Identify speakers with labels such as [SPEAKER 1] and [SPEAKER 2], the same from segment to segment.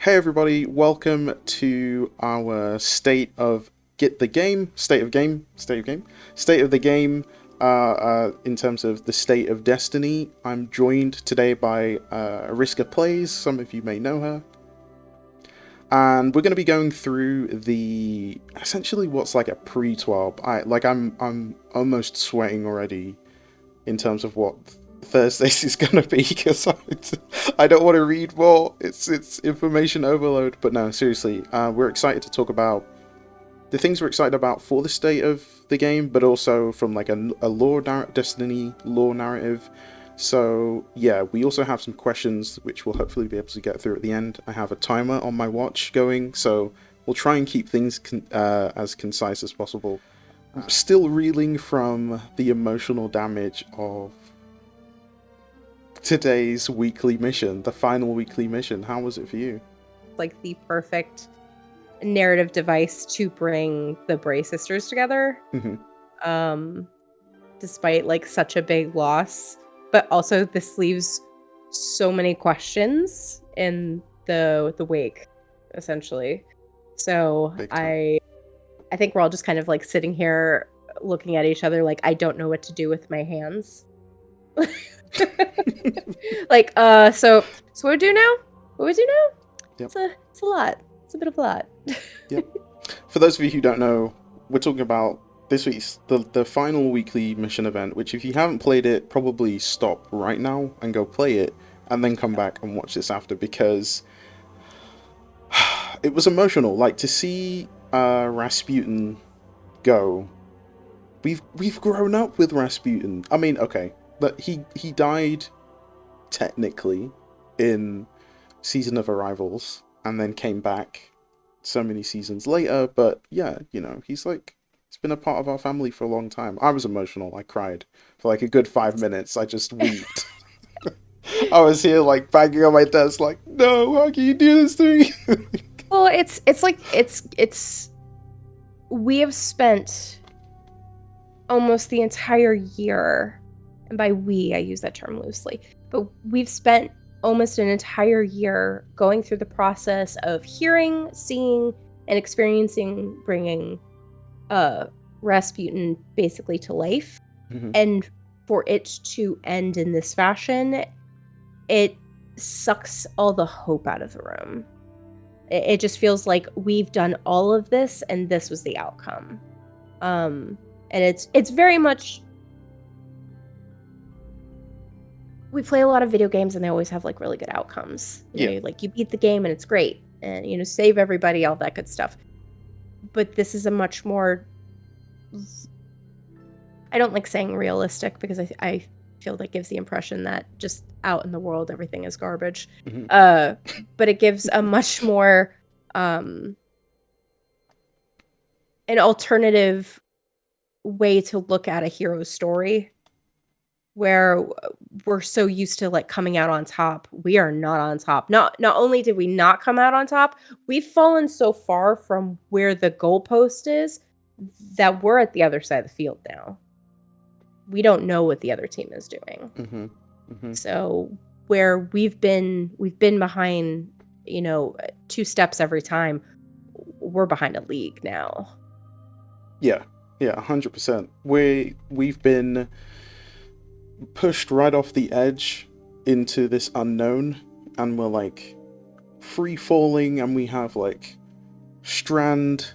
[SPEAKER 1] Hey everybody, welcome to our state of the game. In terms of the state of Destiny, I'm joined today by Ariska Plays. Some of you may know her, and we're going to be going through the essentially what's like a pre-12. I'm almost sweating already in terms of what Thursdays is gonna be because I don't want to read more. It's information overload. But no, seriously, we're excited to talk about the things we're excited about for the state of the game, but also from like a Destiny lore narrative. So yeah, we also have some questions which we'll hopefully be able to get through at the end. I have a timer on my watch going, so we'll try and keep things as concise as possible. I'm still reeling from the emotional damage of today's weekly mission, the final weekly mission. How was it for you?
[SPEAKER 2] Like the perfect narrative device to bring the Bray sisters together. Despite like such a big loss, but also this leaves so many questions in the wake, essentially. So I think we're all just kind of like sitting here looking at each other like I don't know what to do with my hands. Like so what we do now? Yep. It's a lot. It's a bit of a lot.
[SPEAKER 1] Yep. For those of you who don't know, we're talking about this week's the final weekly mission event, which if you haven't played it, probably stop right now and go play it and then come back and watch this after, because it was emotional. Like, to see Rasputin go. We've grown up with Rasputin. I mean, okay, but he died technically in Season of Arrivals and then came back so many seasons later. But yeah, you know, he's been a part of our family for a long time. I was emotional. I cried for like a good 5 minutes. I just wept. I was here like banging on my desk like, no, how can you do this to me?
[SPEAKER 2] Well, it's we have spent almost the entire year, and by we I use that term loosely, but we've spent almost an entire year going through the process of hearing, seeing, and experiencing bringing Rasputin basically to life. Mm-hmm. And for it to end in this fashion, it sucks all the hope out of the room. It just feels like we've done all of this and this was the outcome. And it's very much, we play a lot of video games and they always have like really good outcomes. You know, like you beat the game and it's great, and you know, save everybody, all that good stuff. But this is a much more, I don't like saying realistic because I feel that gives the impression that just out in the world everything is garbage. Mm-hmm. But it gives a much more an alternative way to look at a hero's story, where we're so used to like coming out on top. We are not on top. Not only did we not come out on top, we've fallen so far from where the goalpost is that we're at the other side of the field now. We don't know what the other team is doing. Mm-hmm. Mm-hmm. So where we've been behind, you know, 2 steps every time, we're behind a league now.
[SPEAKER 1] Yeah, 100%. We've been pushed right off the edge into this unknown, and we're like free falling, and we have like Strand,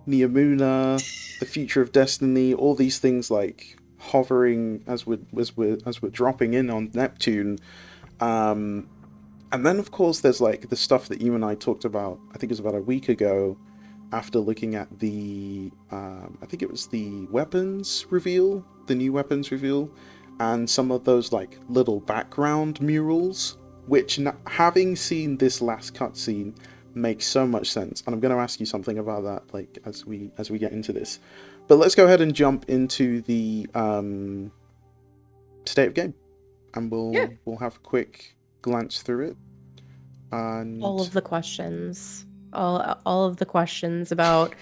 [SPEAKER 1] Neomuna, the future of Destiny, all these things like hovering as we're dropping in on Neptune. And then of course there's like the stuff that you and I talked about, I think it was about a week ago, after looking at the I think it was the new weapons reveal, and some of those like little background murals, which having seen this last cutscene makes so much sense. And I'm going to ask you something about that like as we get into this. But let's go ahead and jump into the state of game, and we'll have a quick glance through it. And
[SPEAKER 2] all of the questions about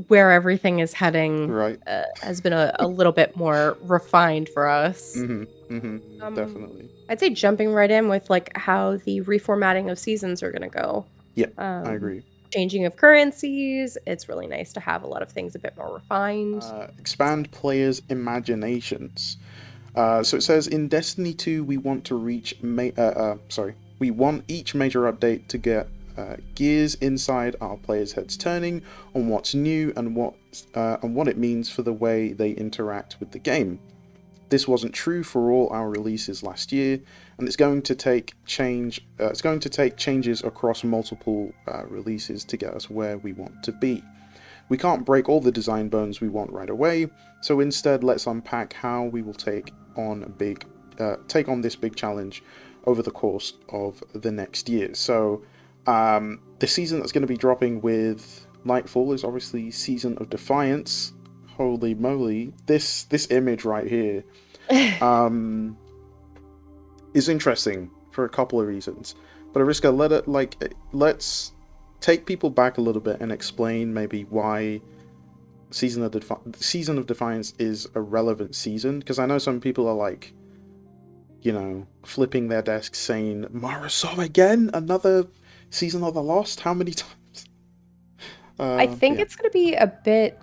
[SPEAKER 2] where everything is heading,
[SPEAKER 1] right,
[SPEAKER 2] has been a little bit more refined for us.
[SPEAKER 1] Mm-hmm. Mm-hmm. Definitely.
[SPEAKER 2] I'd say jumping right in with like how the reformatting of seasons are going to go.
[SPEAKER 1] Yeah, I
[SPEAKER 2] Um,
[SPEAKER 1] agree.
[SPEAKER 2] changing of currencies. It's really nice to have a lot of things a bit more refined.
[SPEAKER 1] Expand players' imaginations. So it says in Destiny 2, we want to reach. We want each major update to get gears inside our players' heads turning on what's new and what it means for the way they interact with the game. This wasn't true for all our releases last year, and it's going to take change. It's going to take changes across multiple releases to get us where we want to be. We can't break all the design bones we want right away, so instead let's unpack how we will take on this big challenge over the course of the next year. So the season that's going to be dropping with Nightfall is obviously Season of Defiance. Holy moly, this image right here is interesting for a couple of reasons. But Ariska, let's take people back a little bit and explain maybe why Season of Defiance is a relevant season, because I know some people are like, flipping their desks saying, Marasov again? Another Season of the Lost? How many times?
[SPEAKER 2] I think
[SPEAKER 1] Yeah.
[SPEAKER 2] it's going to be a bit.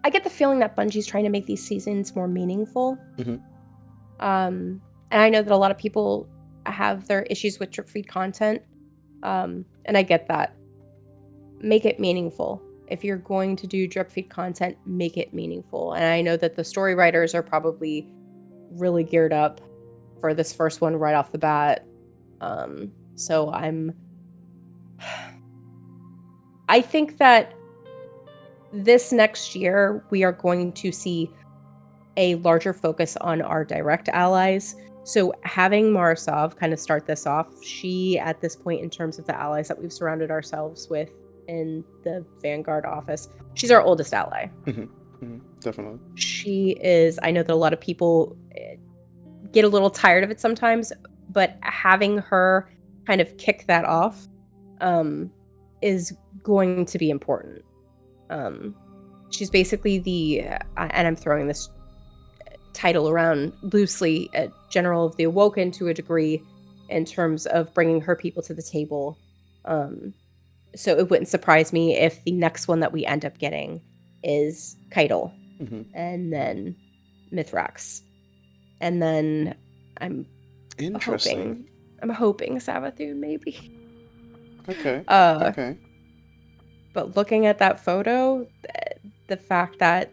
[SPEAKER 2] I get the feeling that Bungie's trying to make these seasons more meaningful.
[SPEAKER 1] Mm-hmm.
[SPEAKER 2] And I know that a lot of people have their issues with drip feed content. And I get that. Make it meaningful. If you're going to do drip feed content, make it meaningful. And I know that the story writers are probably really geared up for this first one right off the bat. So I think that this next year we are going to see a larger focus on our direct allies. So having Marasov kind of start this off, she at this point in terms of the allies that we've surrounded ourselves with in the Vanguard office, she's our oldest ally.
[SPEAKER 1] Mm-hmm. Mm-hmm. Definitely.
[SPEAKER 2] She is, I know that a lot of people get a little tired of it sometimes, but having her kind of kick that off is going to be important. She's basically and I'm throwing this title around loosely, a general of the Awoken to a degree in terms of bringing her people to the table. So it wouldn't surprise me if the next one that we end up getting is Keitel,
[SPEAKER 1] Mm-hmm.
[SPEAKER 2] and then Mithrax, and then I'm
[SPEAKER 1] Interesting.
[SPEAKER 2] hoping Savathun maybe.
[SPEAKER 1] Okay.
[SPEAKER 2] Uh,
[SPEAKER 1] Okay.
[SPEAKER 2] but looking at that photo, the fact that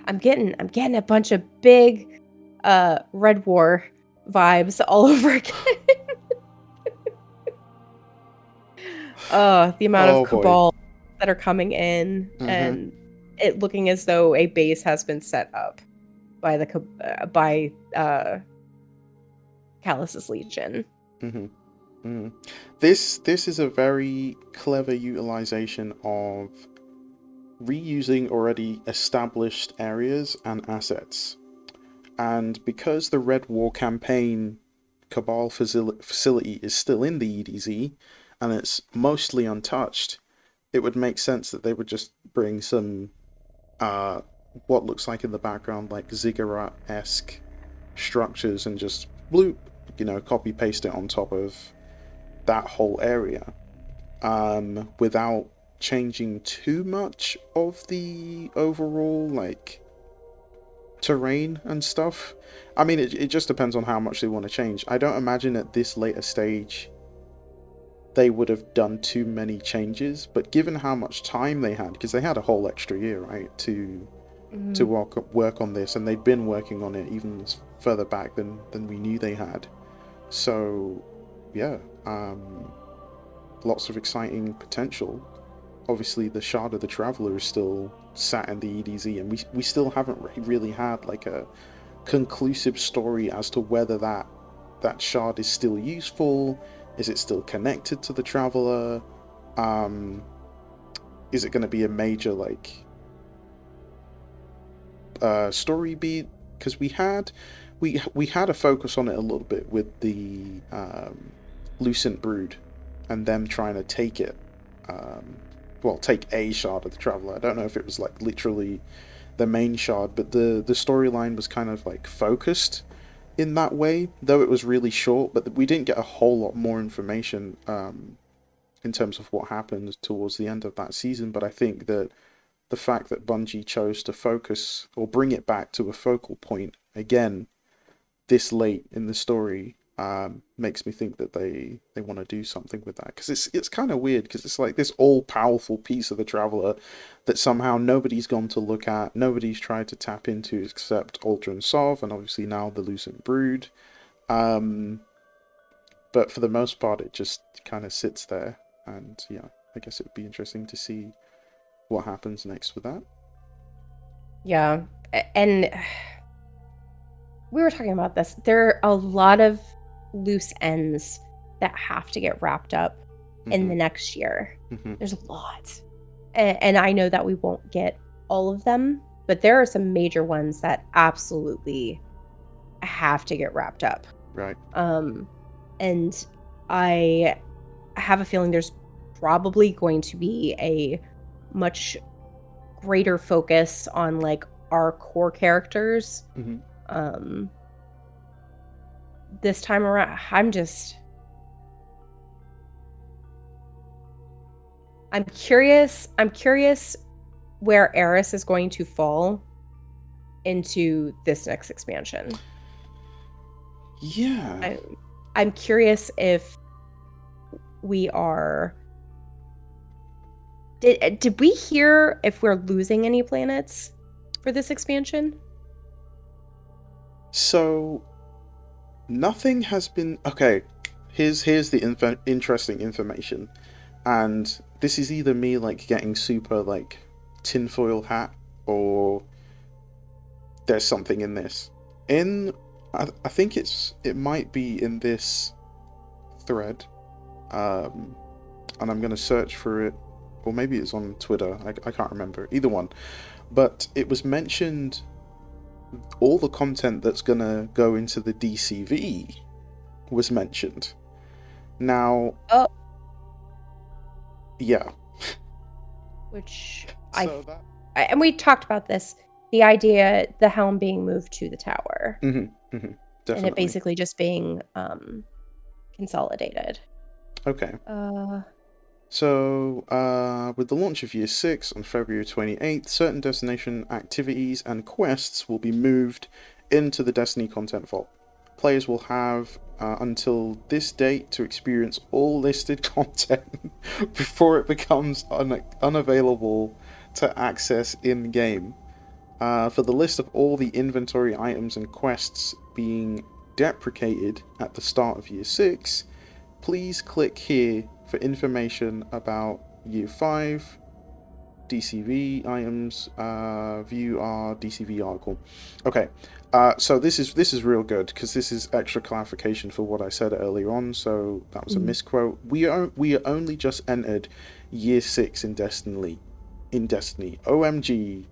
[SPEAKER 2] I'm getting a bunch of big Red War vibes all over again. The amount of
[SPEAKER 1] Oh boy.
[SPEAKER 2] cabal that are coming in,
[SPEAKER 1] Mm-hmm.
[SPEAKER 2] and it looking as though a base has been set up by Callus's Legion.
[SPEAKER 1] Mm-hmm. Mm-hmm. This is a very clever utilization of reusing already established areas and assets. And because the Red War campaign Cabal facility is still in the EDZ and it's mostly untouched, it would make sense that they would just bring some what looks like in the background like ziggurat-esque structures and just bloop, copy paste it on top of that whole area, without changing too much of the overall terrain and stuff. I mean, it just depends on how much they want to change. I don't imagine at this later stage they would have done too many changes, but given how much time they had, because they had a whole extra year, right, to work on this, and they'd been working on it even further back than we knew they had. So, yeah, lots of exciting potential. Obviously, the Shard of the Traveler is still sat in the EDZ, and we still haven't really had like a conclusive story as to whether that shard is still useful. Is it still connected to the Traveler? Is it going to be a major story beat? Because we had a focus on it a little bit with the Lucent Brood and them trying to take it. Take a shard of the Traveler. I don't know if it was like literally the main shard, but the storyline was kind of like focused in that way, though it was really short, but we didn't get a whole lot more information in terms of what happened towards the end of that season. But I think that the fact that Bungie chose to focus or bring it back to a focal point again this late in the story makes me think that they want to do something with that, because it's kind of weird, because it's like this all-powerful piece of the Traveler that somehow nobody's gone to look at, nobody's tried to tap into except Ultra and Sov, and obviously now the Lucent Brood. But for the most part, it just kind of sits there, and yeah, I guess it would be interesting to see what happens next with that.
[SPEAKER 2] Yeah. And we were talking about this. There are a lot of loose ends that have to get wrapped up in the next year. There's a lot. And I know that we won't get all of them, but there are some major ones that absolutely have to get wrapped up.
[SPEAKER 1] Right.
[SPEAKER 2] And I have a feeling there's probably going to be a much greater focus on like our core characters. This time around, I'm curious where Eris is going to fall into this next expansion.
[SPEAKER 1] Yeah.
[SPEAKER 2] I'm curious if we are... Did we hear if we're losing any planets for this expansion?
[SPEAKER 1] So, nothing has been... Okay, here's the interesting information. And this is either me, like, getting super, like, tinfoil hat, or there's something in this. I think it might be in this thread, and I'm going to search for it, or maybe it's on Twitter, I can't remember, either one. But it was mentioned, all the content that's going to go into the DCV was mentioned. Now... Oh. Yeah.
[SPEAKER 2] Which and we talked about this, the idea, the helm being moved to the tower.
[SPEAKER 1] Definitely.
[SPEAKER 2] And it basically just being consolidated.
[SPEAKER 1] Okay. So, with the launch of Year 6 on February 28th, certain destination activities and quests will be moved into the Destiny Content Vault. Players will have until this date to experience all listed content before it becomes unavailable to access in-game. For the list of all the inventory items and quests being deprecated at the start of Year 6, please click here for information about Year 5, DCV items, view our DCV article. Okay, so this is real good, because this is extra clarification for what I said earlier on, so that was a misquote. We only just entered Year 6 in Destiny. OMG,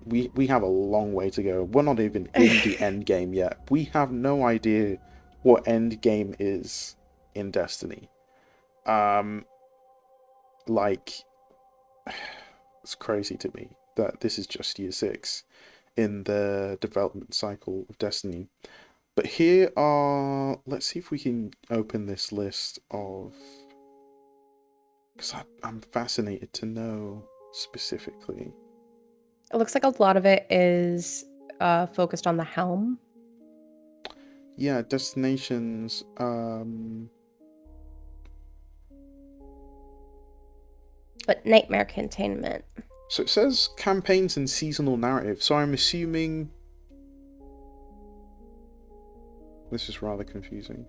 [SPEAKER 1] we have a long way to go. We're not even in the end game yet. We have no idea what end game is in Destiny. Like, it's crazy to me that this is just Year 6 in the development cycle of Destiny. But here are... Let's see if we can open this list of... Because I'm fascinated to know specifically.
[SPEAKER 2] It looks like a lot of it is focused on the helm.
[SPEAKER 1] Yeah, destinations...
[SPEAKER 2] But nightmare containment.
[SPEAKER 1] So it says campaigns and seasonal narrative. So I'm assuming... This is rather confusing.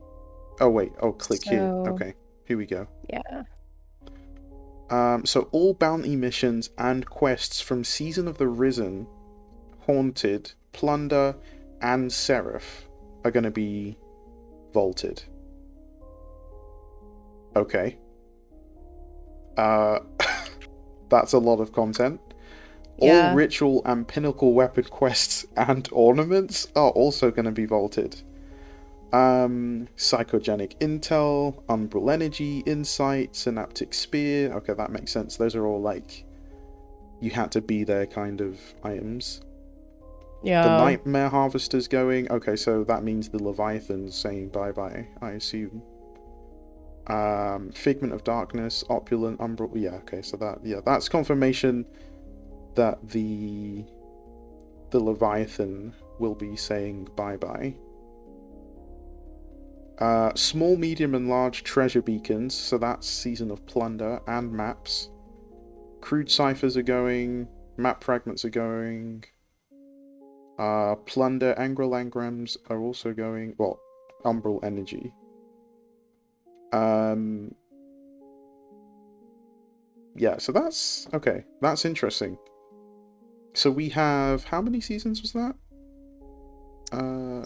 [SPEAKER 1] Oh, wait. Oh, click here. Okay, here we go.
[SPEAKER 2] Yeah.
[SPEAKER 1] So all bounty missions and quests from Season of the Risen, Haunted, Plunder, and Seraph are going to be vaulted. Okay. That's a lot of content. Yeah. All ritual and pinnacle weapon quests and ornaments are also going to be vaulted. Psychogenic intel, umbral energy, insight, synaptic spear. Okay, that makes sense. Those are all like, you had to be there kind of items. The
[SPEAKER 2] Yeah.
[SPEAKER 1] Nightmare Harvester's going. Okay, so that means the Leviathan's saying bye-bye, I assume. Figment of Darkness, Opulent, Umbral. Yeah, okay, so that's confirmation that the Leviathan will be saying bye-bye. Small, medium, and large treasure beacons, so that's Season of Plunder and maps. Crude ciphers are going, map fragments are going. Plunder, Angral Engrams are also going. Well, Umbral Energy. Yeah, so that's okay. That's interesting. So we have how many seasons was that?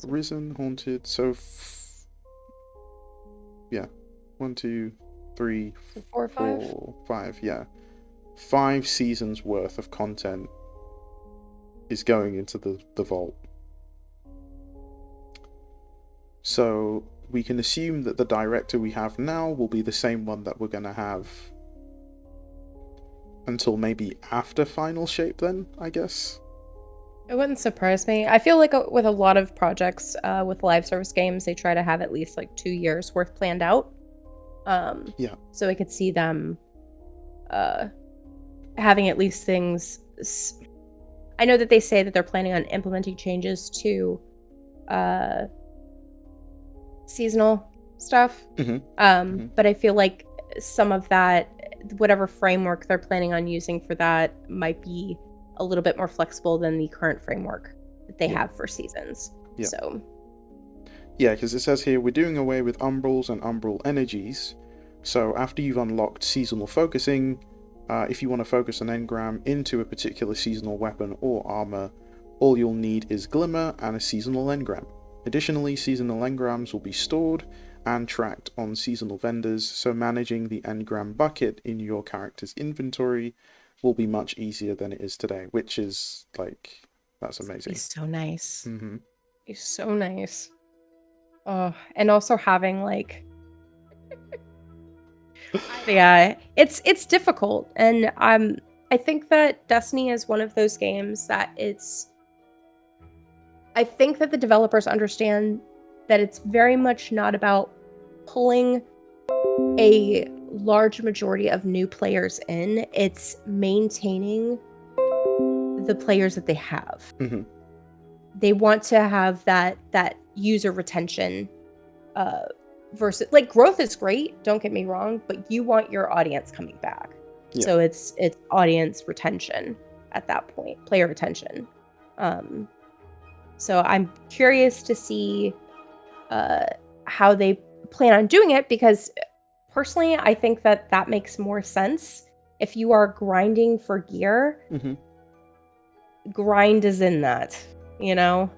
[SPEAKER 1] Risen, Haunted. So yeah, 1, 2, 3,
[SPEAKER 2] 4, 5.
[SPEAKER 1] 4, 5. Yeah, 5 seasons worth of content is going into the vault. So we can assume that the director we have now will be the same one that we're going to have until maybe after Final Shape then, I guess.
[SPEAKER 2] It wouldn't surprise me. I feel like with a lot of projects with live service games, they try to have at least like 2 years worth planned out.
[SPEAKER 1] Yeah.
[SPEAKER 2] So I could see them having at least things. I know that they say that they're planning on implementing changes to seasonal stuff. But I feel like some of that, whatever framework they're planning on using for that, might be a little bit more flexible than the current framework that they have for seasons.
[SPEAKER 1] Yeah.
[SPEAKER 2] So
[SPEAKER 1] yeah, because it says here we're doing away with umbrals and umbral energies. So after you've unlocked seasonal focusing, if you want to focus an engram into a particular seasonal weapon or armor, all you'll need is Glimmer and a seasonal engram. Additionally, seasonal engrams will be stored and tracked on seasonal vendors, so managing the engram bucket in your character's inventory will be much easier than it is today, which is like, that's amazing.
[SPEAKER 2] It's so nice.
[SPEAKER 1] Mm-hmm.
[SPEAKER 2] It's so nice. Oh, and also having like yeah, it's difficult, and I think that Destiny is one of those games that I think that the developers understand that it's very much not about pulling a large majority of new players in. It's maintaining the players that they have.
[SPEAKER 1] Mm-hmm.
[SPEAKER 2] They want to have that user retention versus like growth is great, don't get me wrong, but you want your audience coming back.
[SPEAKER 1] Yeah.
[SPEAKER 2] So it's audience retention at that point, player retention. So I'm curious to see how they plan on doing it, because personally I think that makes more sense. If you are grinding for gear, grind is in that, you know?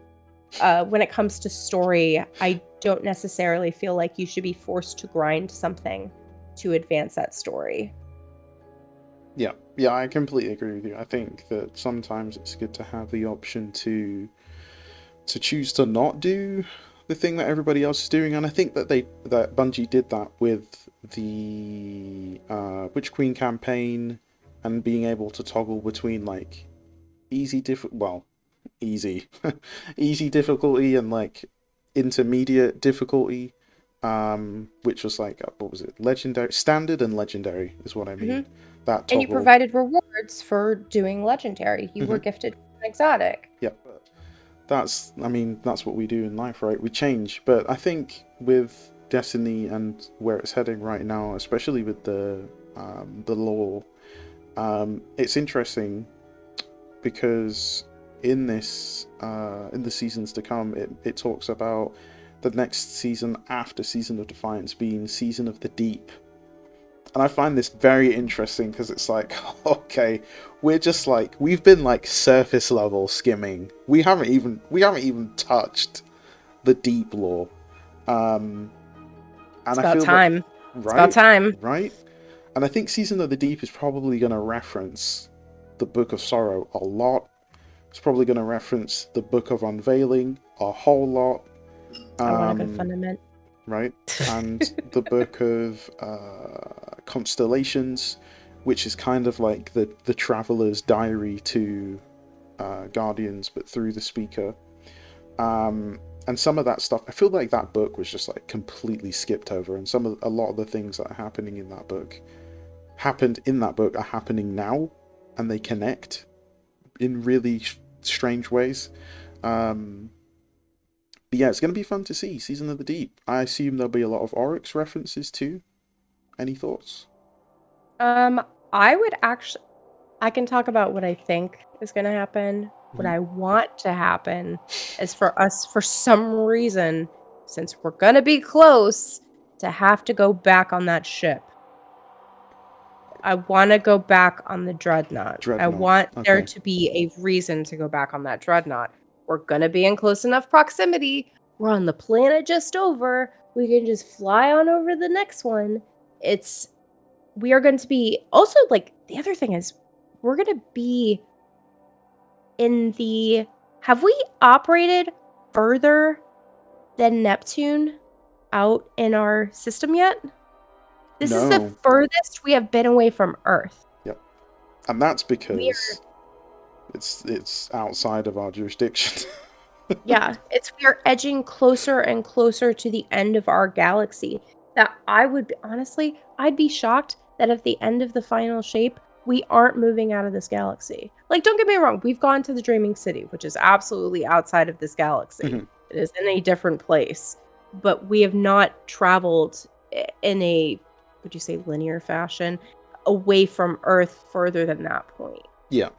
[SPEAKER 2] When it comes to story, I don't necessarily feel like you should be forced to grind something to advance that story.
[SPEAKER 1] Yeah, I completely agree with you. I think that sometimes it's good to have the option to choose to not do the thing that everybody else is doing, and I think that Bungie did that with the Witch Queen campaign and being able to toggle between like easy difficulty and like intermediate difficulty, which was like what was it, legendary, standard and legendary is what I mean. That toggle.
[SPEAKER 2] And you provided rewards for doing legendary. You were gifted an exotic.
[SPEAKER 1] Yep. That's what we do in life, right? We change. But I think with Destiny and where it's heading right now, especially with the lore, it's interesting because in this in the seasons to come, it talks about the next season after Season of Defiance being Season of the Deep. And I find this very interesting because it's like, okay, we've been like surface level skimming. We haven't even touched the deep lore. And
[SPEAKER 2] it's about time. It's about time.
[SPEAKER 1] Right? And I think Season of the Deep is probably going to reference the Book of Sorrow a lot. It's probably going to reference the Book of Unveiling a whole lot.
[SPEAKER 2] I want a good fundament.
[SPEAKER 1] Right? And the Book of Constellations, which is kind of like the traveler's diary to Guardians, but through the speaker. And some of that stuff, I feel like that book was just like completely skipped over, and a lot of the things that are happened in that book are happening now, and they connect in really strange ways. But yeah, it's going to be fun to see Season of the Deep. I assume there'll be a lot of Oryx references too. Any thoughts?
[SPEAKER 2] I would actually, I can talk about what I think is going to happen. What
[SPEAKER 1] Mhm.
[SPEAKER 2] I want to happen is for us, for some reason, since we're going to be close, to have to go back on that ship. I want to go back on the Dreadnought. I
[SPEAKER 1] Dreadnought.
[SPEAKER 2] want there
[SPEAKER 1] Okay.
[SPEAKER 2] to be a reason to go back on that Dreadnought. We're going to be in close enough proximity. We're on the planet just over. We can just fly on over the next one. We are going to be also, like, the other thing is we're going to be have we operated further than Neptune out in our system yet? This is the
[SPEAKER 1] No.
[SPEAKER 2] furthest we have been away from Earth.
[SPEAKER 1] Yep. And that's
[SPEAKER 2] We are,
[SPEAKER 1] because it's outside of our jurisdiction.
[SPEAKER 2] yeah, we are edging closer and closer to the end of our galaxy. That honestly, I'd be shocked that at the end of the final shape, we aren't moving out of this galaxy. Like, don't get me wrong, we've gone to the Dreaming City, which is absolutely outside of this galaxy.
[SPEAKER 1] Mhm.
[SPEAKER 2] It is in a different place, but we have not traveled in a, would you say, linear fashion away from Earth further than that point.
[SPEAKER 1] Yeah.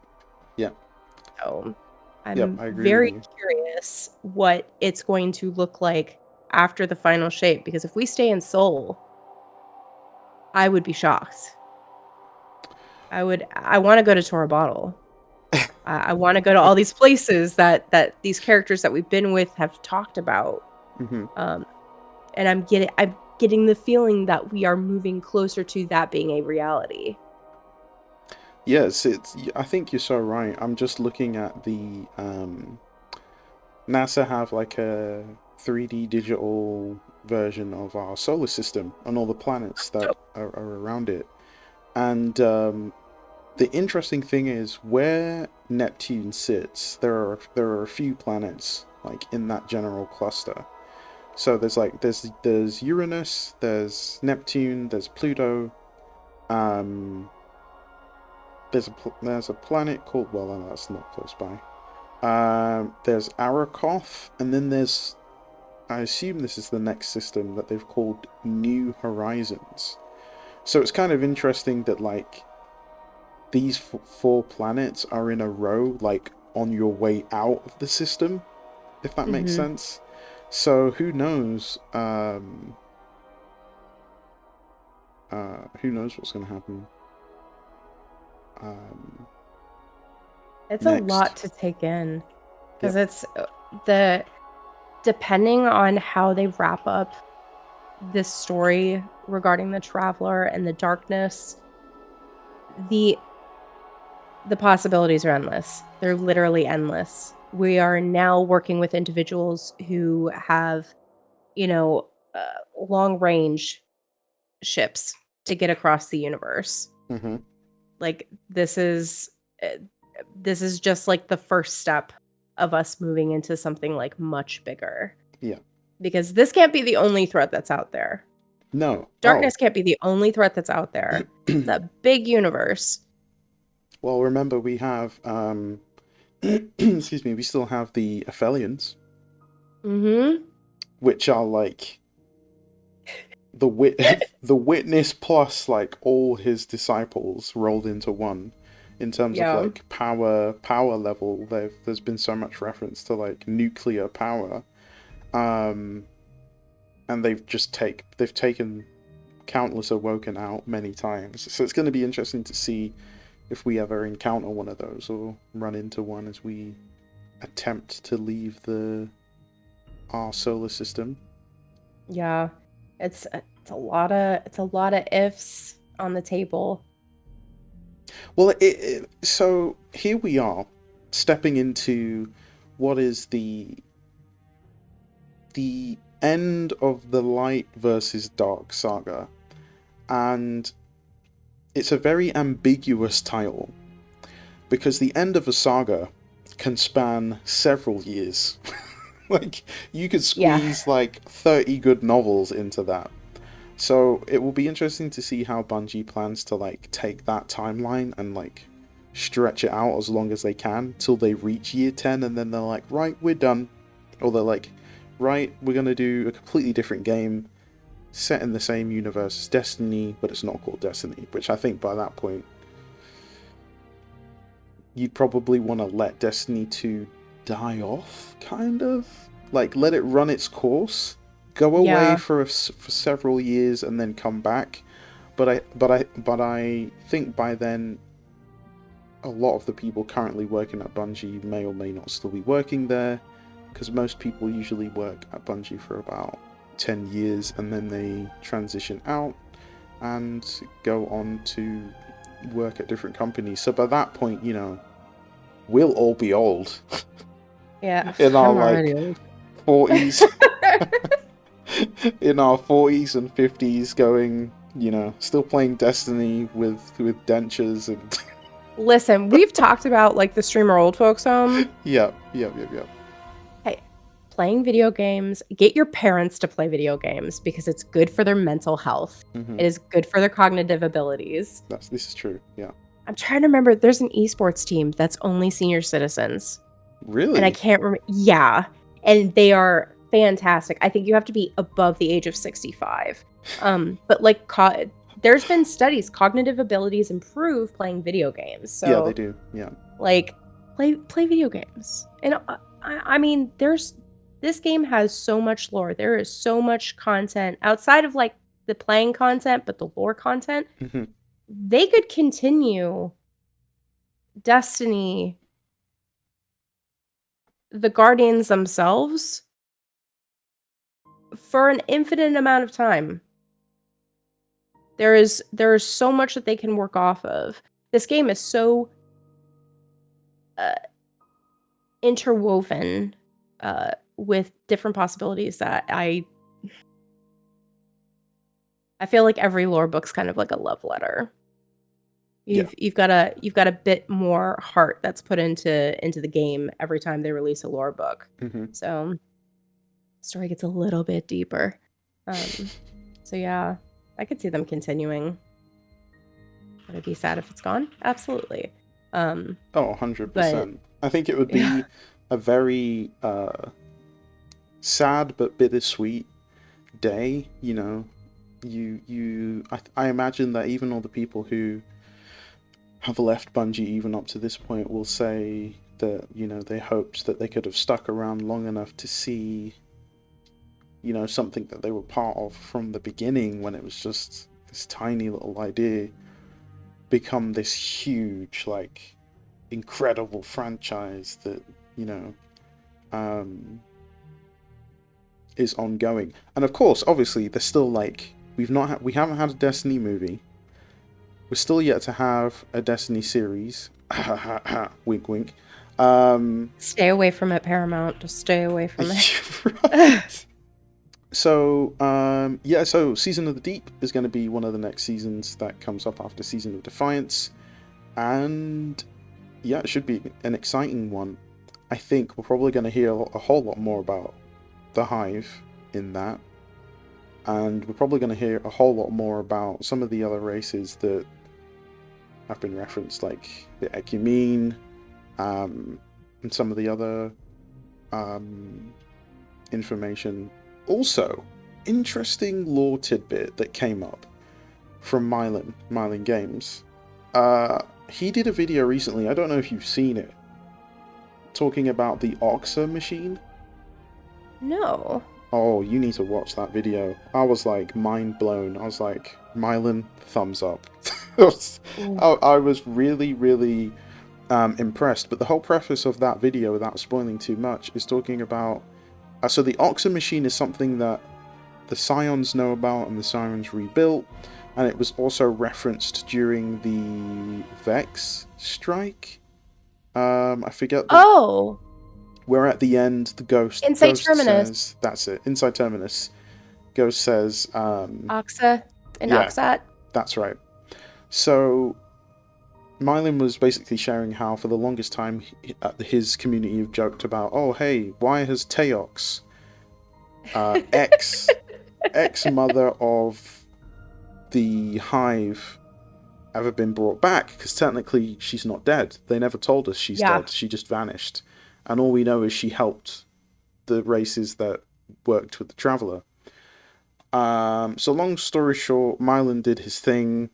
[SPEAKER 1] Yeah.
[SPEAKER 2] So
[SPEAKER 1] Yep.
[SPEAKER 2] I'm
[SPEAKER 1] I agree with
[SPEAKER 2] very
[SPEAKER 1] you.
[SPEAKER 2] curious what it's going to look like after the final shape, because if we stay in Seoul, I would be shocked. I want to go to Tora Bottle. I want to go to all these places that these characters that we've been with have talked about.
[SPEAKER 1] Hmm.
[SPEAKER 2] Um, and I'm getting the feeling that we are moving closer to that being a reality.
[SPEAKER 1] Yes, I think you're so right. I'm just looking at the NASA have like a 3D digital version of our solar system and all the planets that are around it. And the interesting thing is where Neptune sits, there are a few planets like in that general cluster. So there's Uranus, there's Neptune, there's Pluto. Um, there's a planet called, well, no, that's not close by. There's Arakoth, and then I assume this is the next system that they've called New Horizons. So it's kind of interesting that like these four planets are in a row, like on your way out of the system, if that makes
[SPEAKER 2] Mm-hmm.
[SPEAKER 1] sense. So who knows? Who knows what's going to happen um,
[SPEAKER 2] It's a
[SPEAKER 1] next?
[SPEAKER 2] lot to take in because
[SPEAKER 1] Yep.
[SPEAKER 2] it's the depending on how they wrap up this story regarding the traveler and the darkness, the possibilities are endless. They're literally endless. We are now working with individuals who have, you know, long range ships to get across the universe.
[SPEAKER 1] Mm-hmm.
[SPEAKER 2] Like uh, this is just like the first step of us moving into something like much bigger.
[SPEAKER 1] Yeah.
[SPEAKER 2] Because this can't be the only threat that's out there.
[SPEAKER 1] No. Oh.
[SPEAKER 2] Darkness can't be the only threat that's out there. It's a big universe.
[SPEAKER 1] Well, remember we have excuse me, we still have the Aphelions,
[SPEAKER 2] Mm-hmm.
[SPEAKER 1] which are like the witness plus like all his disciples rolled into one in terms of
[SPEAKER 2] Yeah.
[SPEAKER 1] like power level. There's been so much reference to like nuclear power, um and they've taken countless Awoken out many times, so it's going to be interesting to see if we ever encounter one of those or run into one as we attempt to leave our solar system.
[SPEAKER 2] Yeah. It's a lot of ifs on the table.
[SPEAKER 1] Well, so here we are, stepping into what is the end of the light versus dark saga, and it's a very ambiguous title because the end of a saga can span several years. Like, you could
[SPEAKER 2] Yeah.
[SPEAKER 1] squeeze like 30 good novels into that. So it will be interesting to see how Bungie plans to like take that timeline and like stretch it out as long as they can till they reach year 10, and then they're like, right, we're done. Or they're like, right, we're going to do a completely different game set in the same universe as Destiny, but it's not called Destiny, which I think by that point you'd probably want to let Destiny 2 die off, kind of. Like, let it run its course, go away
[SPEAKER 2] Yeah.
[SPEAKER 1] for several years, and then come back. But I think by then, a lot of the people currently working at Bungie may or may not still be working there, because most people usually work at Bungie for about 10 years, and then they transition out and go on to work at different companies. So by that point, we'll all be old.
[SPEAKER 2] Yeah.
[SPEAKER 1] In our
[SPEAKER 2] I'm already
[SPEAKER 1] like
[SPEAKER 2] old.
[SPEAKER 1] 40s. In our 40s and 50s, going, still playing Destiny with dentures and
[SPEAKER 2] Listen, we've talked about like the streamer old folks home.
[SPEAKER 1] yep.
[SPEAKER 2] Hey, playing video games, get your parents to play video games because it's good for their mental health.
[SPEAKER 1] Hmm.
[SPEAKER 2] It is good for their cognitive abilities.
[SPEAKER 1] This is true. Yeah.
[SPEAKER 2] I'm trying to remember, there's an esports team that's only senior citizens. And I
[SPEAKER 1] Really?
[SPEAKER 2] can't remember. Yeah. And they are fantastic. I think you have to be above the age of 65. But like there's been studies, cognitive abilities improve playing video games.
[SPEAKER 1] Yeah, they
[SPEAKER 2] So
[SPEAKER 1] do. Yeah.
[SPEAKER 2] like play video games. And I mean, this game has so much lore. There is so much content outside of like the playing content, but the lore content.
[SPEAKER 1] Hmm.
[SPEAKER 2] They could continue Destiny, the Guardians themselves, for an infinite amount of time. There is so much that they can work off of. This game is so interwoven with different possibilities that I feel like every lore book's kind of like a love letter.
[SPEAKER 1] Yeah.
[SPEAKER 2] You've got a bit more heart that's put into the game every time they release a lore book.
[SPEAKER 1] Hmm.
[SPEAKER 2] So story gets a little bit deeper. So yeah, I could see them continuing. Would I be sad if it's gone? Absolutely.
[SPEAKER 1] Oh,
[SPEAKER 2] But
[SPEAKER 1] 100%. I think it would
[SPEAKER 2] yeah,
[SPEAKER 1] be a very sad but bittersweet day. I imagine that even all the people who have left Bungie even up to this point will say that they hoped that they could have stuck around long enough to see something that they were part of from the beginning, when it was just this tiny little idea, become this huge, like, incredible franchise that um is ongoing. And of course, obviously, there's still like we haven't had a Destiny movie. We're still yet to have a Destiny series. Wink, wink.
[SPEAKER 2] stay away from it, Paramount. Just stay away from it.
[SPEAKER 1] Right. So, so Season of the Deep is going to be one of the next seasons that comes up after Season of Defiance. And, yeah, it should be an exciting one. I think we're probably going to hear a whole lot more about the Hive in that. And we're probably going to hear a whole lot more about some of the other races that have been referenced, like the Ecumene, and some of the other information. Also, interesting lore tidbit that came up from Myeline Games. He did a video recently, I don't know if you've seen it, talking about the OXAT machine.
[SPEAKER 2] No.
[SPEAKER 1] Oh, you need to watch that video. I was like mind blown. I was like, Myeline, thumbs up. I was really, really impressed. But the whole preface of that video, without spoiling too much, is talking about... so the OXAT machine is something that the Scions know about and the Scions rebuilt. And it was also referenced during the Vex strike. I forget the...
[SPEAKER 2] Oh,
[SPEAKER 1] Where at the end, the Ghost
[SPEAKER 2] Terminus.
[SPEAKER 1] says... That's it, inside Terminus. Ghost says...
[SPEAKER 2] OXA and
[SPEAKER 1] yeah,
[SPEAKER 2] OXAT.
[SPEAKER 1] that's right. So, Myeline was basically sharing how for the longest time his community have joked about, oh hey, why has Teox, ex-mother of the Hive, ever been brought back? Because technically she's not dead. They never told us she's
[SPEAKER 2] Yeah.
[SPEAKER 1] dead. She just vanished. And all we know is she helped the races that worked with the Traveler. So long story short, Myeline did his thing,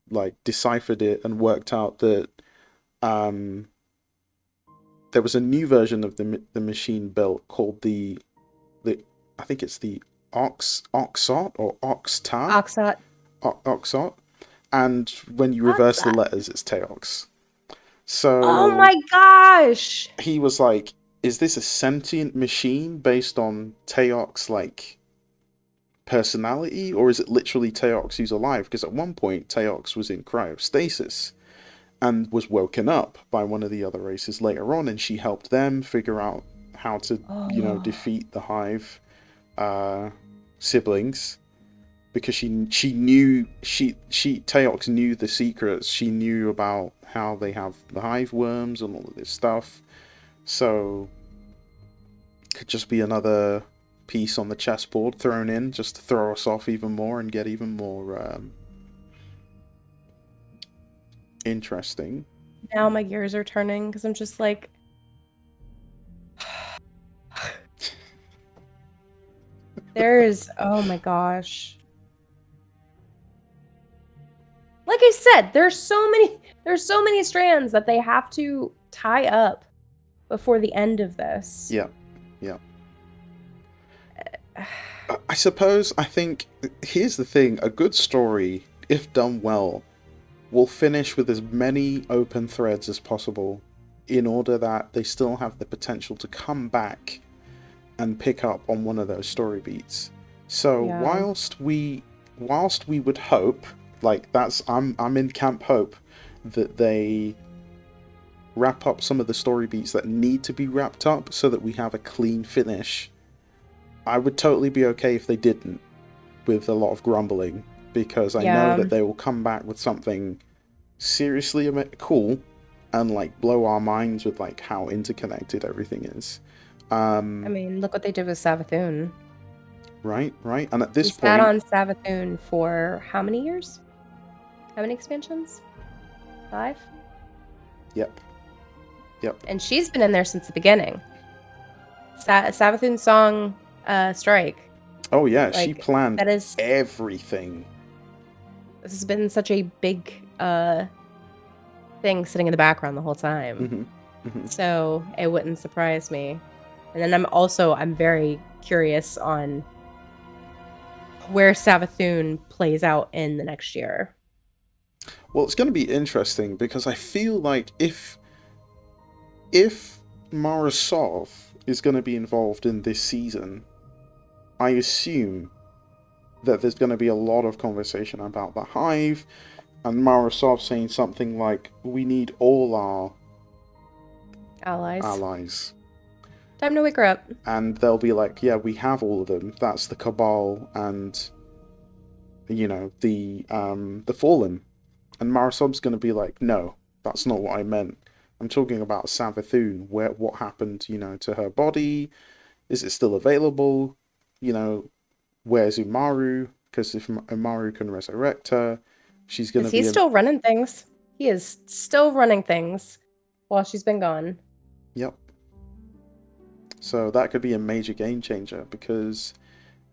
[SPEAKER 1] like deciphered it and worked out that there was a new version of the machine built called the I think it's the OXAT or OXTA.
[SPEAKER 2] OXAT.
[SPEAKER 1] OXAT. And when you reverse the
[SPEAKER 2] OXAT.
[SPEAKER 1] letters, it's Teox.
[SPEAKER 2] Oh
[SPEAKER 1] So
[SPEAKER 2] my gosh!
[SPEAKER 1] he was like, is this a sentient machine based on Teox, like, personality, or is it literally Teox who's alive? Because at one point, Teox was in cryostasis and was woken up by one of the other races later on, and she helped them figure out how to, defeat the Hive siblings. Because she knew Teox knew the secrets. She knew about how they have the hive worms and all of this stuff. So could just be another piece on the chessboard thrown in just to throw us off even more and get even more interesting.
[SPEAKER 2] Now my gears are turning because I'm just like, oh my gosh. Like I said, there's so many strands that they have to tie up before the end of this.
[SPEAKER 1] Yeah. I suppose, I think, here's the thing, a good story, if done well, will finish with as many open threads as possible in order that they still have the potential to come back and pick up on one of those story beats. So
[SPEAKER 2] Yeah.
[SPEAKER 1] whilst we would hope, like I'm in camp hope, that they wrap up some of the story beats that need to be wrapped up so that we have a clean finish. I would totally be okay if they didn't, with a lot of grumbling, because I know that they will come back with something seriously cool and like blow our minds with like how interconnected everything is.
[SPEAKER 2] I mean, look what they did with Savathun.
[SPEAKER 1] Right. And at this point,
[SPEAKER 2] sat on Savathun for how many years? How many expansions? 5?
[SPEAKER 1] Yep.
[SPEAKER 2] And she's been in there since the beginning. Savathun's song, Strike.
[SPEAKER 1] Oh yeah, like, she planned
[SPEAKER 2] that is
[SPEAKER 1] everything.
[SPEAKER 2] This has been such a big thing sitting in the background the whole time. So it wouldn't surprise me. And then I'm very curious on where Savathun plays out in the next year.
[SPEAKER 1] Well, it's going to be interesting because I feel like if Marasov is going to be involved in this season, I assume that there's going to be a lot of conversation about the Hive, and Marasov saying something like, we need all our allies.
[SPEAKER 2] Time to wake her up.
[SPEAKER 1] And they'll be like, yeah, we have all of them. That's the Cabal and, the Fallen. And Marasov's going to be like, no, that's not what I meant. I'm talking about Savathun. What happened, to her body? Is it still available? Where's Immaru? Because if Immaru can resurrect her, she's going to be...
[SPEAKER 2] He's still running things. He is still running things while she's been gone.
[SPEAKER 1] Yep. So that could be a major game changer, because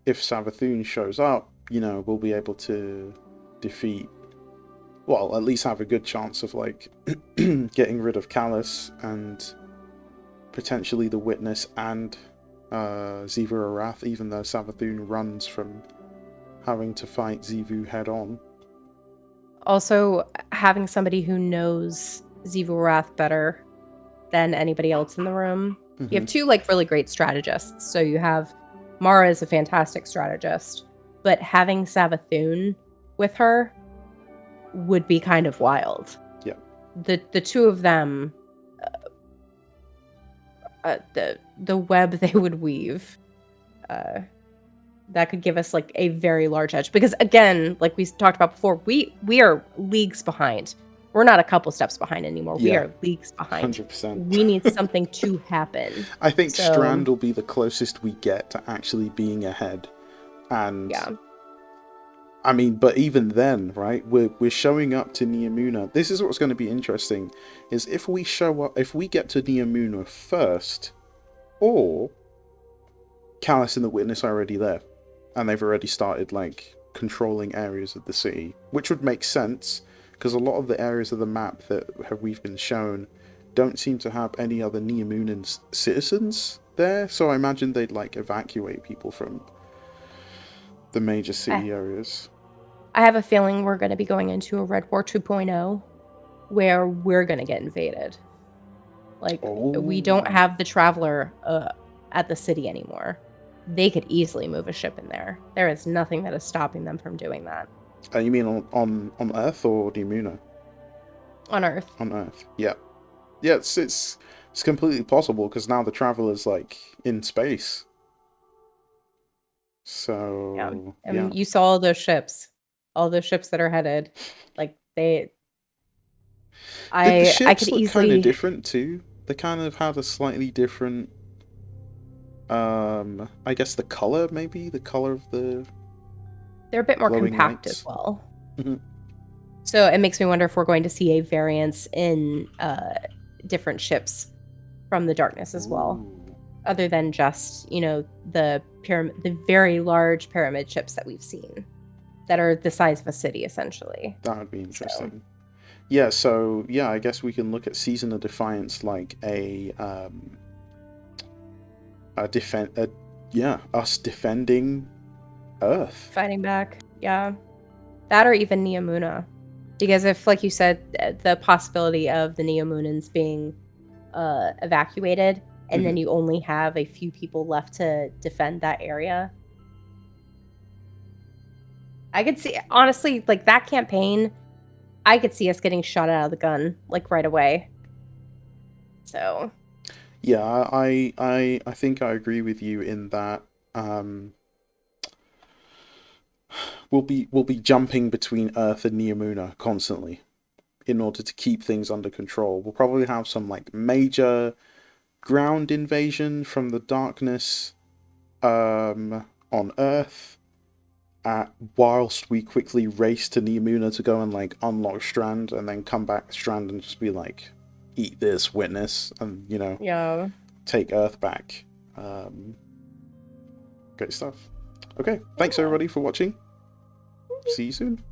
[SPEAKER 1] if Savathun shows up, we'll be able to defeat... Well, at least have a good chance of, getting rid of Callus and potentially the Witness and Xivu Arath, even though Savathun runs from having to fight Xivu head-on.
[SPEAKER 2] Also, having somebody who knows Xivu Arath better than anybody else in the room. You have 2, really great strategists. So you have... Mara is a fantastic strategist, but having Savathun with her would be kind of wild.
[SPEAKER 1] Yeah.
[SPEAKER 2] The 2 of them, the web they would weave, that could give us a very large edge. Because again, like we talked about before, we are leagues behind. We're not a couple steps behind anymore. We
[SPEAKER 1] Yeah,
[SPEAKER 2] are leagues behind.
[SPEAKER 1] 100%.
[SPEAKER 2] We need something to happen.
[SPEAKER 1] I think
[SPEAKER 2] So,
[SPEAKER 1] Strand will be the closest we get to actually being ahead. And
[SPEAKER 2] yeah.
[SPEAKER 1] I mean, but even then, right? We're showing up to Neomuna. This is what's going to be interesting: is if we show up, if we get to Neomuna first, or Callus and the Witness are already there, and they've already started like controlling areas of the city, which would make sense because a lot of the areas of the map that we've been shown don't seem to have any other Neomunan citizens there. So I imagine they'd like evacuate people from the major
[SPEAKER 2] I,
[SPEAKER 1] city areas.
[SPEAKER 2] I have a feeling we're going to be going into a Red War 2.0 where we're going to get invaded. Like, we don't
[SPEAKER 1] Oh,
[SPEAKER 2] have the Traveler at the city anymore. They could easily move a ship in there. There is nothing that is stopping them from doing that.
[SPEAKER 1] you mean on Earth or Neomuna?
[SPEAKER 2] On Earth.
[SPEAKER 1] On Earth, yeah, yeah. It's completely possible because now the Traveler's like in space.
[SPEAKER 2] Yeah.
[SPEAKER 1] So yeah,
[SPEAKER 2] And you saw all those ships that are headed. Like,
[SPEAKER 1] the
[SPEAKER 2] I could
[SPEAKER 1] ships look kind of
[SPEAKER 2] easily.
[SPEAKER 1] different too. They kind of have a slightly different. I guess the color, maybe the color of the
[SPEAKER 2] They're a bit more
[SPEAKER 1] glowing
[SPEAKER 2] compact as
[SPEAKER 1] lights.
[SPEAKER 2] well.
[SPEAKER 1] Mm-hmm.
[SPEAKER 2] So it makes me wonder if we're going to see a variance in different ships from the darkness as well,
[SPEAKER 1] Ooh,
[SPEAKER 2] other than just, the very large pyramid ships that we've seen that are the size of a city essentially.
[SPEAKER 1] that would be
[SPEAKER 2] So
[SPEAKER 1] interesting. Yeah, so yeah, I guess we can look at Season of Defiance like us defending Earth.
[SPEAKER 2] fighting back, yeah, that or even Neomuna, because if, like you said, the possibility of the Neomunans being evacuated, and then
[SPEAKER 1] Mm-hmm.
[SPEAKER 2] you only have a few people left to defend that area. I could see, honestly, like that campaign, I could see us getting shot out of the gun like right away. So,
[SPEAKER 1] Yeah, I think I agree with you in that um, we'll be jumping between Earth and Neomuna constantly in order to keep things under control. We'll probably have some like major ground invasion from the darkness on Earth, whilst we quickly race to Neomuna to go and like unlock Strand, and then come back Strand and just be like, eat this, Witness, and
[SPEAKER 2] yeah.
[SPEAKER 1] take Earth back. Um, Great stuff. Okay, thanks
[SPEAKER 2] Yeah.
[SPEAKER 1] everybody for watching. See you soon.